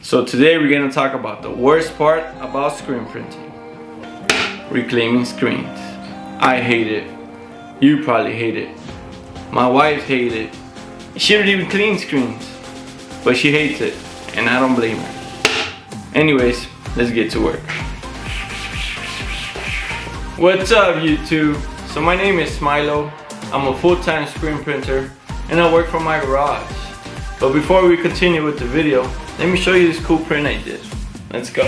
So today we're going to talk about the worst part about screen printing. Reclaiming screens. I hate it. You probably hate it. My wife hates it. She don't even clean screens, but she hates it, and I don't blame her. Anyways, let's get to work. What's up, YouTube? So my name is Smilo. I'm a full-time screen printer, and I work from my garage. But before we continue with the video, let me show you this cool print I did. Let's go.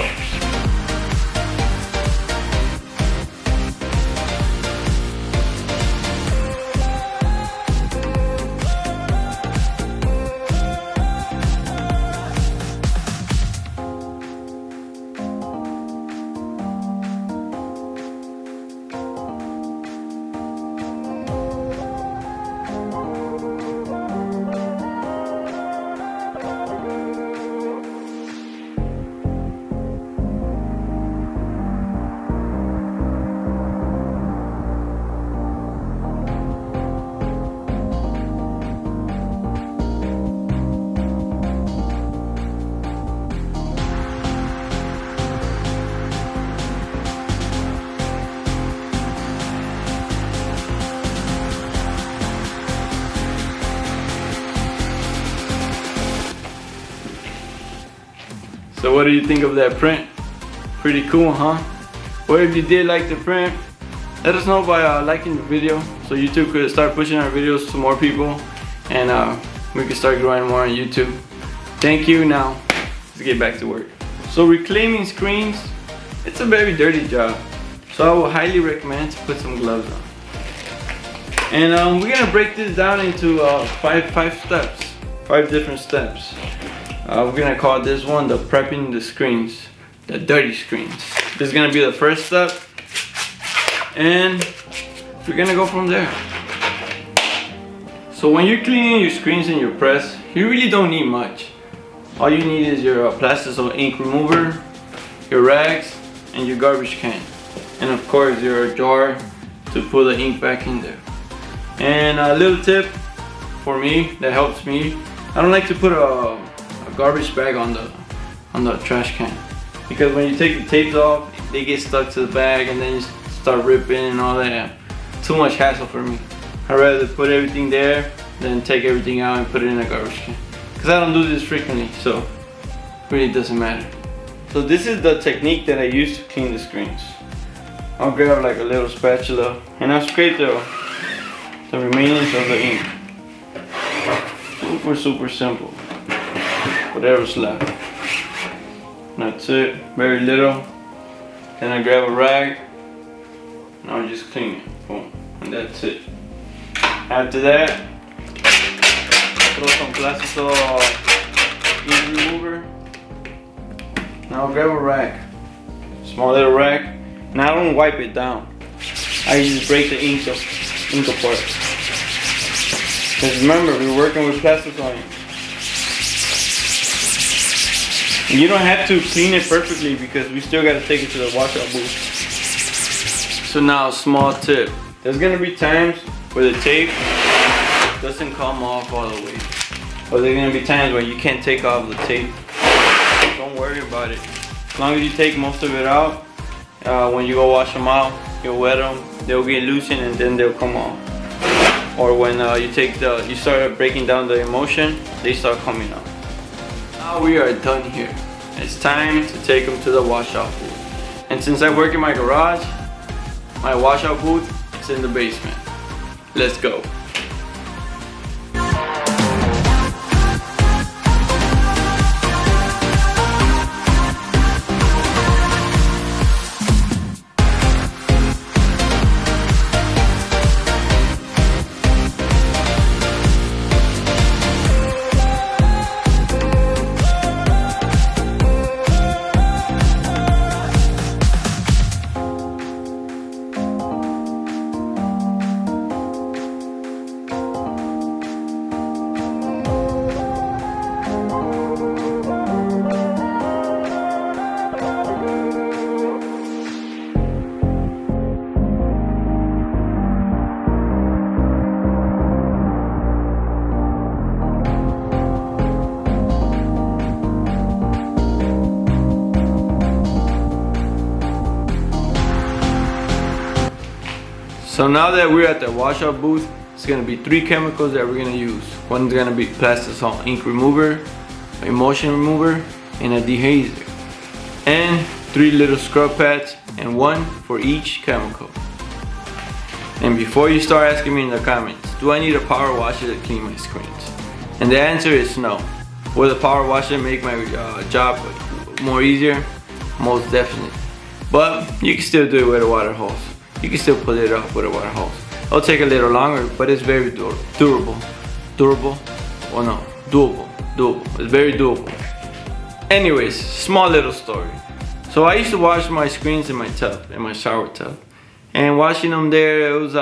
So what do you think of that print? Pretty cool, huh? Well, if you did like the print, let us know by liking the video so YouTube could start pushing our videos to more people, and we can start growing more on YouTube. Thank you. Now let's get back to work. So reclaiming screens, it's a very dirty job, so I would highly recommend to put some gloves on. And we're gonna break this down into five different steps. We're gonna call this one the prepping the screens, the dirty screens. This is gonna be the first step, and we're gonna go from there. So when you're cleaning your screens in your press, you really don't need much. All you need is your plastisol ink remover, your rags, and your garbage can, and of course your jar to put the ink back in there. And a little tip for me that helps me: I don't like to put a garbage bag on the trash can, because when you take the tapes off, they get stuck to the bag and then you start ripping and all that. Too much hassle for me. I'd rather put everything there than take everything out and put it in a garbage can, because I don't do this frequently, so it really doesn't matter. So this is the technique that I use to clean the screens. I'll grab like a little spatula and I'll scrape the remains of the ink. Super simple. Whatever's left. That's it, very little. Then I grab a rag and I'll just clean it. Boom, and that's it. After that, throw some plastisol ink remover. Now I'll grab a rag, small little rag, and I don't wipe it down. I just break the ink apart. Because remember, we're working with plastisol ink. You don't have to clean it perfectly because we still got to take it to the washout booth. So now, small tip. There's going to be times where the tape doesn't come off all the way. Or there's going to be times where you can't take off the tape. Don't worry about it. As long as you take most of it out, when you go wash them out, you'll wet them, they'll get loosened and then they'll come off. Or when you start breaking down the emulsion, they start coming out. Now we are done here. It's time to take them to the washout booth. And since I work in my garage, my washout booth is in the basement. Let's go. So now that we're at the washout booth, it's gonna be 3 chemicals that we're gonna use. One's gonna be plastisol ink remover, emulsion remover, and a dehazer. And 3 little scrub pads, and 1 for each chemical. And before you start asking me in the comments, do I need a power washer to clean my screens? And the answer is no. Will the power washer make my job more easier? Most definitely. But you can still do it with a water hose. You can still pull it off with a water hose. It'll take a little longer, but it's very durable. Durable? Oh no, doable. It's very doable. Anyways, small little story. So I used to wash my screens in my tub, in my shower tub. And washing them there, it was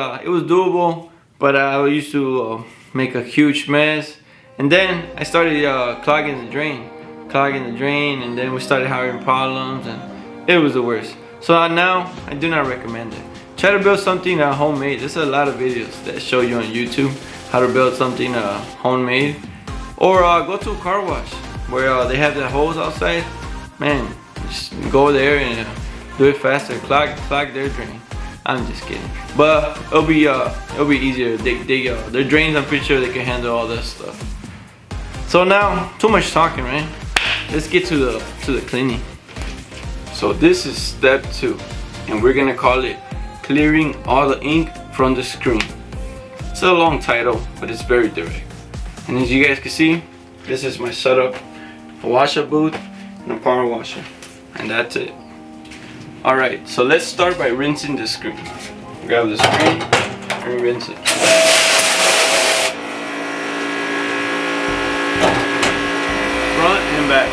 doable, but I used to make a huge mess. And then I started clogging the drain, and then we started having problems, and it was the worst. So now I do not recommend it. Try to build something homemade. There's a lot of videos that show you on YouTube how to build something homemade. Or go to a car wash where they have the hose outside. Man, just go there and do it faster. Clog their drain. I'm just kidding, but it'll be easier. Their drains, I'm pretty sure they can handle all this stuff. So now, too much talking, right? Let's get to the cleaning. So this is step 2, and we're gonna call it clearing all the ink from the screen. It's a long title, but it's very direct. And as you guys can see, this is my setup: a washer booth and a power washer, and that's it. Alright, so let's start by rinsing the screen. Grab the screen and rinse it. Front and back.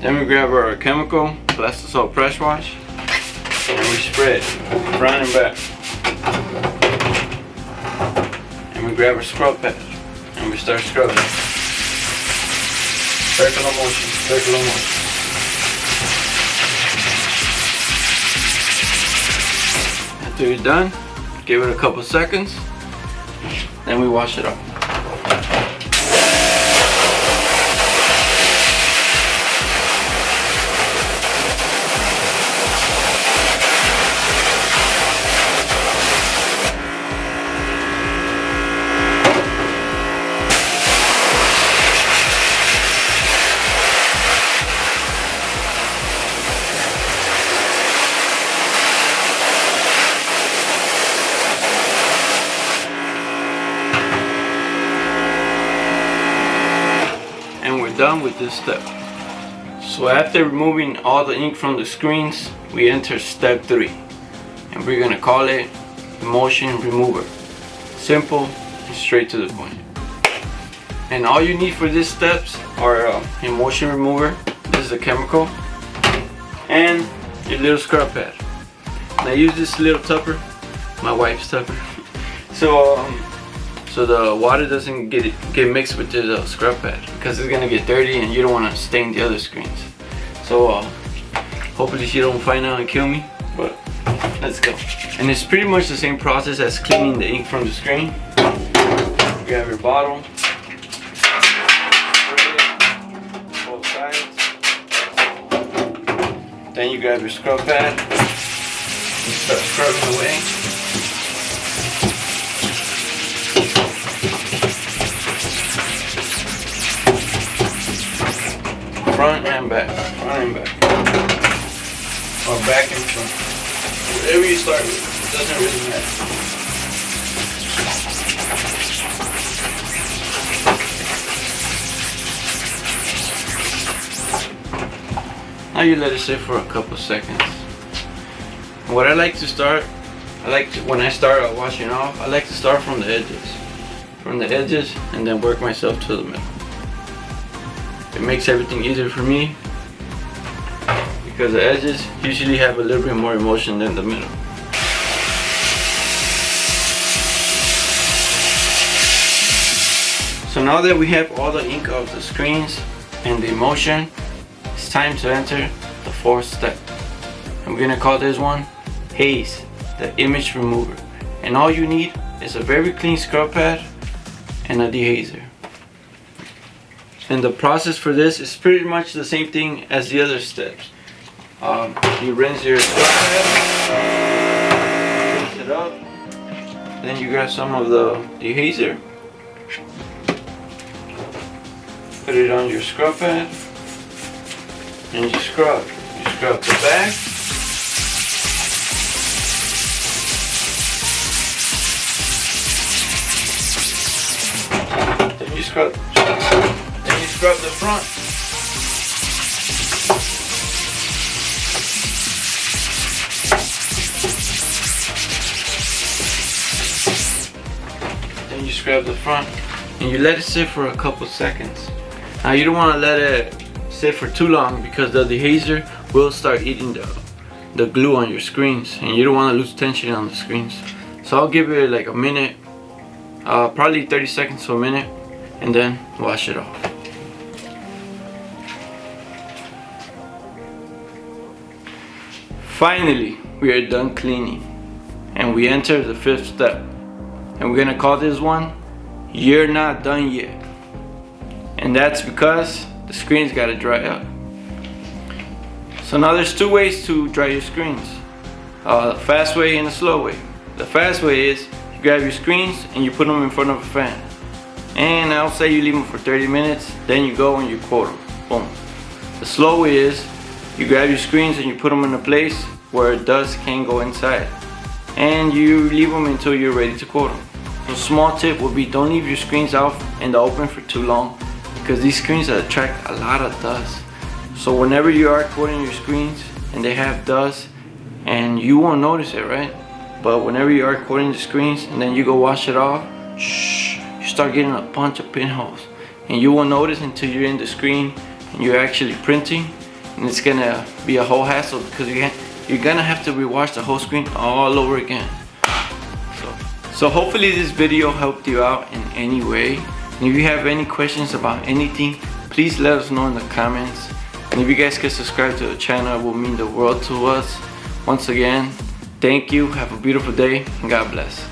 Then we grab our chemical, plastisol press wash, and we spread front and back. And we grab our scrub pad and we start scrubbing. Circular motion, circular motion. After you're done, give it a couple seconds, then we wash it off. Done with this step. So after removing all the ink from the screens, we enter step 3, and we're gonna call it emulsion remover. Simple and straight to the point. And all you need for these steps are emulsion remover, this is a chemical, and your little scrub pad. And I use this little tupper, my wife's tupper, so the water doesn't get mixed with the scrub pad, because it's gonna get dirty and you don't want to stain the other screens. So hopefully she don't find out and kill me, but let's go. And it's pretty much the same process as cleaning the ink from the screen. Grab your bottle, both sides. Then you grab your scrub pad and start scrubbing away. Front and back, or back and front. Whatever you start with, it doesn't really matter. Now you let it sit for a couple seconds. What I like to start, when I start washing off, I like to start from the edges, and then work myself to the middle. It makes everything easier for me because the edges usually have a little bit more emulsion than the middle. So now that we have all the ink off the screens and the emulsion, it's time to enter the 4th step. I'm gonna call this one Haze, the image remover. And all you need is a very clean scrub pad and a dehazer. And the process for this is pretty much the same thing as the other steps. You rinse your scrub pad, rinse it up, then you grab some of the dehazer, put it on your scrub pad, and you scrub. You scrub the back, then you scrub the front. Then you scrub the front and you let it sit for a couple seconds. Now you don't want to let it sit for too long because the dehazer will start eating the glue on your screens, and you don't want to lose tension on the screens. So I'll give it like a minute, probably 30 seconds to a minute, and then wash it off. Finally, we are done cleaning and we enter the 5th step, and we're gonna call this one "You're Not Done Yet." And that's because the screens gotta dry up. So now there's 2 ways to dry your screens, the fast way and the slow way. The fast way is you grab your screens and you put them in front of a fan, and I'll say you leave them for 30 minutes, then you go and you quote them. Boom. The slow way is you grab your screens and you put them in a place where dust can't go inside, and you leave them until you're ready to quote them. So small tip would be, don't leave your screens out in the open for too long, because these screens attract a lot of dust. So whenever you are quoting your screens and they have dust, and you won't notice it, right? But whenever you are quoting the screens and then you go wash it off, you start getting a bunch of pinholes, and you won't notice until you're in the screen and you're actually printing, and it's gonna be a whole hassle because you're gonna have to rewash the whole screen all over again. So hopefully this video helped you out in any way. And if you have any questions about anything, please let us know in the comments. And if you guys could subscribe to the channel, it will mean the world to us. Once again, thank you, have a beautiful day, and God bless.